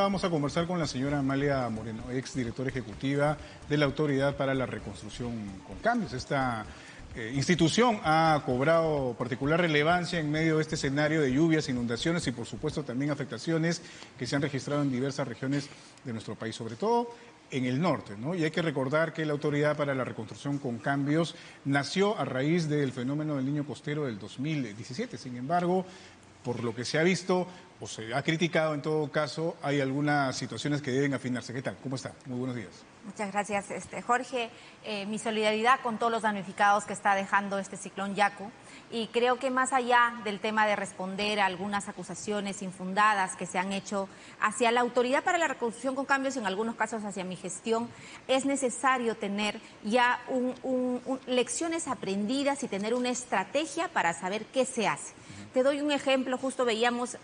Vamos a conversar con la señora Amalia Moreno, ex directora ejecutiva de la Autoridad para la Reconstrucción con Cambios. Esta institución ha cobrado particular relevancia en medio de este escenario de lluvias, inundaciones y por supuesto también afectaciones que se han registrado en diversas regiones de nuestro país, sobre todo en el norte, ¿no? Y hay que recordar que la Autoridad para la Reconstrucción con Cambios nació a raíz del fenómeno del Niño Costero del 2017. Sin embargo, por lo que se ha visto o se ha criticado en todo caso, hay algunas situaciones que deben afinarse. ¿Qué tal? ¿Cómo está? Muy buenos días. Muchas gracias, Jorge. Mi solidaridad con todos los damnificados que está dejando este ciclón Yaku. Y creo que más allá del tema de responder a algunas acusaciones infundadas que se han hecho hacia la Autoridad para la Reconstrucción con Cambios y en algunos casos hacia mi gestión, es necesario tener ya lecciones aprendidas y tener una estrategia para saber qué se hace. Te doy un ejemplo, justo veíamos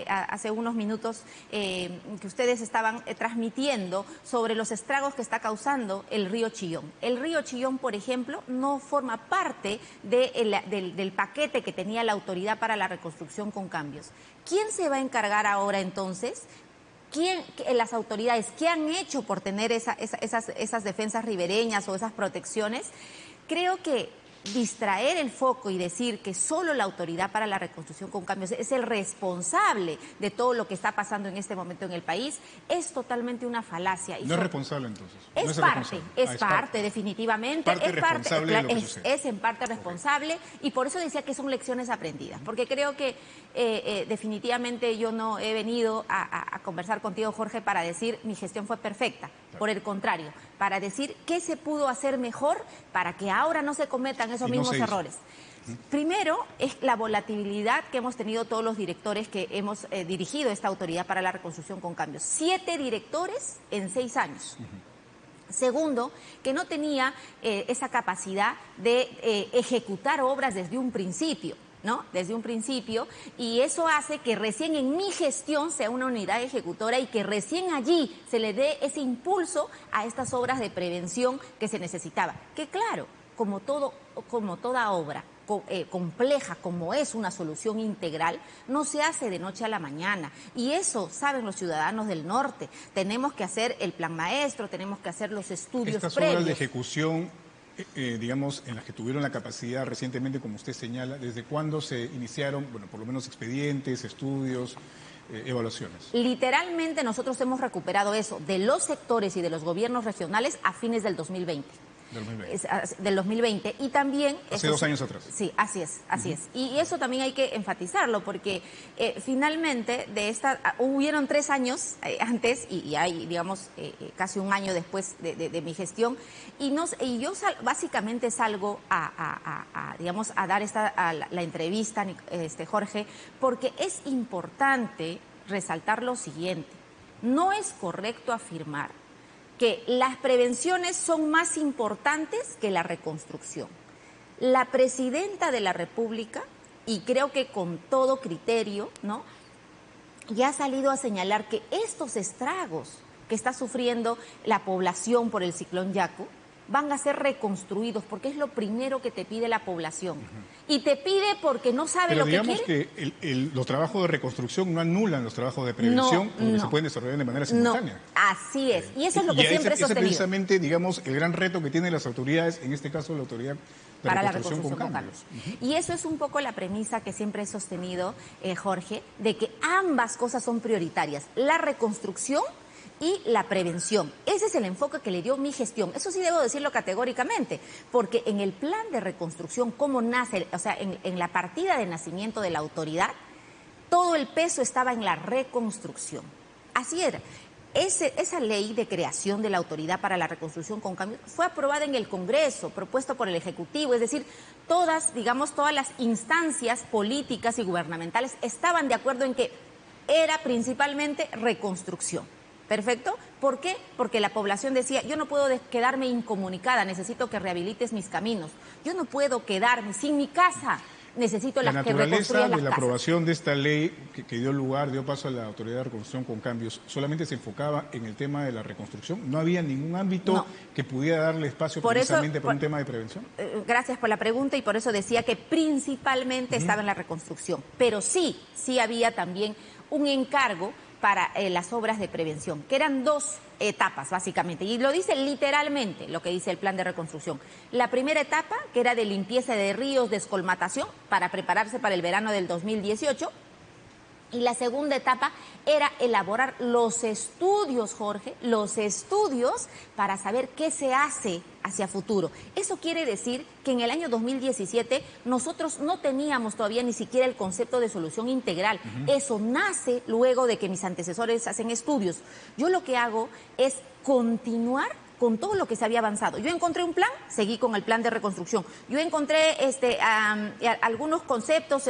hace unos minutos que ustedes estaban transmitiendo sobre los estragos que está causando el río Chillón. El río Chillón, por ejemplo, no forma parte del paquete que tenía la Autoridad para la Reconstrucción con Cambios. ¿Quién se va a encargar ahora entonces? Las autoridades, ¿qué han hecho por tener esas defensas ribereñas o esas protecciones? Creo que distraer el foco y decir que solo la Autoridad para la Reconstrucción con Cambios es el responsable de todo lo que está pasando en este momento en el país es totalmente una falacia. ¿No es responsable entonces? Es parte, definitivamente. Es en parte responsable y por eso decía que son lecciones aprendidas, porque creo que definitivamente yo no he venido a conversar contigo, Jorge, para decir mi gestión fue perfecta. Por el contrario, para decir qué se pudo hacer mejor para que ahora no se cometan esos mismos errores. Primero, es la volatilidad que hemos tenido todos los directores que hemos dirigido esta Autoridad para la Reconstrucción con Cambios. 7 directores en 6 años. Segundo, que no tenía esa capacidad de ejecutar obras desde un principio. ¿No? Desde un principio, y eso hace que recién en mi gestión sea una unidad ejecutora y que recién allí se le dé ese impulso a estas obras de prevención que se necesitaba. Que claro, como toda obra compleja, como es una solución integral, no se hace de noche a la mañana. Y eso saben los ciudadanos del norte. Tenemos que hacer el plan maestro, tenemos que hacer los estudios previos. Estas obras de ejecución, digamos, en las que tuvieron la capacidad recientemente, como usted señala, ¿desde cuándo se iniciaron, bueno, por lo menos expedientes, estudios, evaluaciones? Literalmente nosotros hemos recuperado eso de los sectores y de los gobiernos regionales a fines del 2020. Del 2020 y también... Hace 2 años atrás. Sí, así es. Y eso también hay que enfatizarlo porque finalmente hubieron 3 años antes y hay, digamos, casi un año después de mi gestión y yo básicamente salgo digamos, a dar la entrevista, Jorge, porque es importante resaltar lo siguiente. No es correcto afirmar que las prevenciones son más importantes que la reconstrucción. La presidenta de la República, y creo que con todo criterio, ¿no?, ya ha salido a señalar que estos estragos que está sufriendo la población por el ciclón Yaku van a ser reconstruidos, porque es lo primero que te pide la población. Y te pide porque no sabe lo que quiere. Pero digamos que los trabajos de reconstrucción no anulan los trabajos de prevención, porque se pueden desarrollar de manera simultánea. No, así es. Y eso es lo que siempre he sostenido. Ese es precisamente, digamos, el gran reto que tienen las autoridades, en este caso la Autoridad para la Reconstrucción con Cambios. Y eso es un poco la premisa que siempre he sostenido, Jorge, de que ambas cosas son prioritarias. La reconstrucción y la prevención. Ese es el enfoque que le dio mi gestión. Eso sí debo decirlo categóricamente, porque en el plan de reconstrucción, cómo nace, o sea, en la partida de nacimiento de la autoridad, todo el peso estaba en la reconstrucción. Así era. Esa ley de creación de la Autoridad para la Reconstrucción con Cambios fue aprobada en el Congreso, propuesto por el Ejecutivo, es decir, todas las instancias políticas y gubernamentales estaban de acuerdo en que era principalmente reconstrucción. ¿Perfecto? ¿Por qué? Porque la población decía, yo no puedo quedarme incomunicada, necesito que rehabilites mis caminos. Yo no puedo quedarme sin mi casa, necesito que reconstruyas las casas. La naturaleza de la aprobación de esta ley que dio paso a la Autoridad de Reconstrucción con Cambios, ¿solamente se enfocaba en el tema de la reconstrucción? ¿No había ningún ámbito que pudiera darle espacio precisamente por un tema de prevención? Gracias por la pregunta y por eso decía que principalmente estaba en la reconstrucción. Pero sí había también un encargo para las obras de prevención, que eran 2 etapas básicamente, y lo dice literalmente lo que dice el plan de reconstrucción. La primera etapa, que era de limpieza de ríos, descolmatación, para prepararse para el verano del 2018, y la segunda etapa era elaborar los estudios, Jorge, los estudios para saber qué se hace hacia futuro. Eso quiere decir que en el año 2017 nosotros no teníamos todavía ni siquiera el concepto de solución integral. Eso nace luego de que mis antecesores hacen estudios. Yo lo que hago es continuar con todo lo que se había avanzado. Yo encontré un plan, seguí con el plan de reconstrucción. Yo encontré algunos conceptos,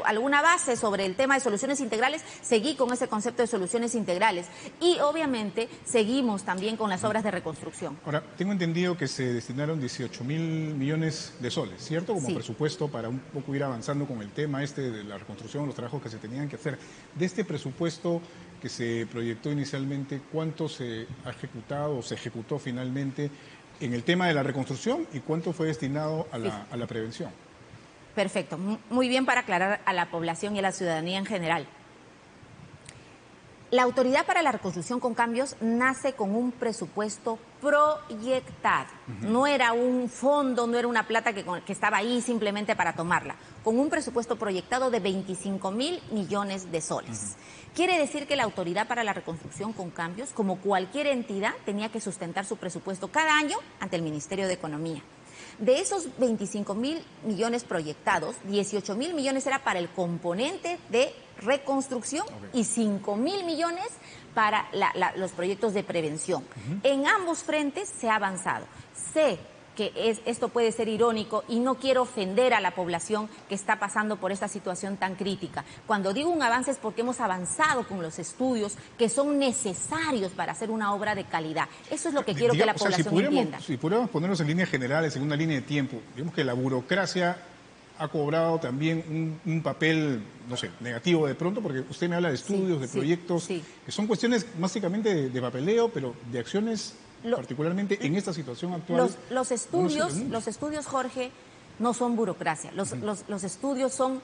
alguna base sobre el tema de soluciones integrales, seguí con ese concepto de soluciones integrales. Y obviamente seguimos también con las obras de reconstrucción. Ahora, tengo entendido que se destinaron 18.000 millones de soles, ¿cierto? Como presupuesto para un poco ir avanzando con el tema de la reconstrucción, los trabajos que se tenían que hacer. De este presupuesto que se proyectó inicialmente, ¿cuánto se ha ejecutado o se ejecutó finalmente en el tema de la reconstrucción y cuánto fue destinado a la prevención? Perfecto, muy bien para aclarar a la población y a la ciudadanía en general. La Autoridad para la Reconstrucción con Cambios nace con un presupuesto proyectado. No era un fondo, no era una plata que estaba ahí simplemente para tomarla. Con un presupuesto proyectado de 25.000 millones de soles. Quiere decir que la Autoridad para la Reconstrucción con Cambios, como cualquier entidad, tenía que sustentar su presupuesto cada año ante el Ministerio de Economía. De esos 25.000 millones proyectados, 18.000 millones era para el componente de reconstrucción y 5.000 millones para los proyectos de prevención. En ambos frentes se ha avanzado. Sé que esto puede ser irónico y no quiero ofender a la población que está pasando por esta situación tan crítica. Cuando digo un avance es porque hemos avanzado con los estudios que son necesarios para hacer una obra de calidad. Eso es lo que quiero que la población entienda. Si pudiéramos ponernos en líneas generales, en una línea de tiempo, digamos que la burocracia ha cobrado también un papel, no sé, negativo de pronto, porque usted me habla de estudios, de proyectos, que son cuestiones básicamente de papeleo, pero de acciones particularmente en esta situación actual. Los estudios, Jorge, no son burocracia. Los estudios son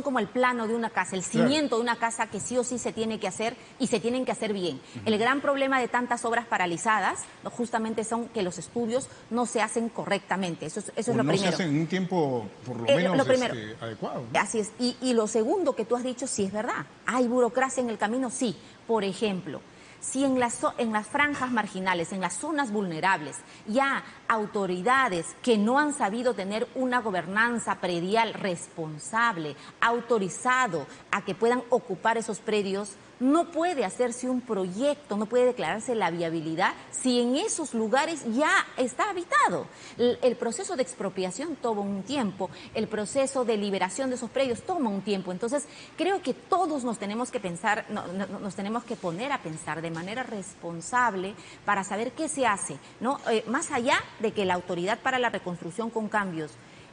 como el plano de una casa, el cimiento de una casa que sí o sí se tiene que hacer y se tienen que hacer bien. El gran problema de tantas obras paralizadas justamente son que los estudios no se hacen correctamente. Eso es lo primero. No se hacen en un tiempo por lo menos adecuado, ¿no? Así es. Y lo segundo que tú has dicho, sí es verdad. ¿Hay burocracia en el camino? Sí. Por ejemplo, si en las franjas marginales, en las zonas vulnerables, ya autoridades que no han sabido tener una gobernanza predial responsable, autorizado a que puedan ocupar esos predios, no puede hacerse un proyecto, no puede declararse la viabilidad si en esos lugares ya está habitado. El proceso de expropiación toma un tiempo, el proceso de liberación de esos predios toma un tiempo. Entonces, creo que todos nos tenemos que pensar, nos tenemos que poner a pensar de manera responsable para saber qué se hace, ¿no? Más allá de que la Autoridad para la Reconstrucción con Cambios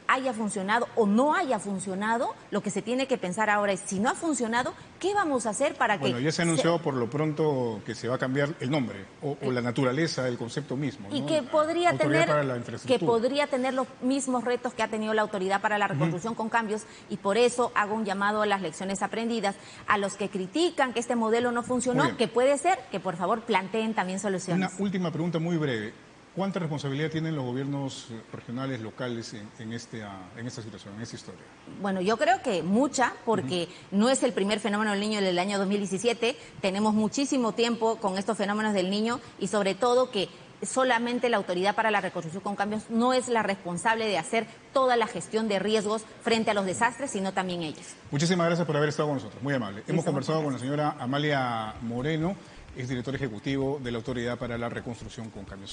haya funcionado o no haya funcionado, lo que se tiene que pensar ahora es, si no ha funcionado, ¿qué vamos a hacer para que... Bueno, ya se anunció por lo pronto que se va a cambiar el nombre o la naturaleza del concepto mismo, y ¿no? que podría tener los mismos retos que ha tenido la Autoridad para la Reconstrucción con Cambios, y por eso hago un llamado a las lecciones aprendidas, a los que critican que este modelo no funcionó, que puede ser, que por favor planteen también soluciones. Una última pregunta muy breve. ¿Cuánta responsabilidad tienen los gobiernos regionales, locales en esta situación, en esta historia? Bueno, yo creo que mucha, porque no es el primer fenómeno del Niño del año 2017. Tenemos muchísimo tiempo con estos fenómenos del Niño y sobre todo que solamente la Autoridad para la Reconstrucción con Cambios no es la responsable de hacer toda la gestión de riesgos frente a los desastres, sino también ellos. Muchísimas gracias por haber estado con nosotros, muy amable. Hemos conversado con la señora Amalia Moreno, exdirector ejecutivo de la Autoridad para la Reconstrucción con Cambios.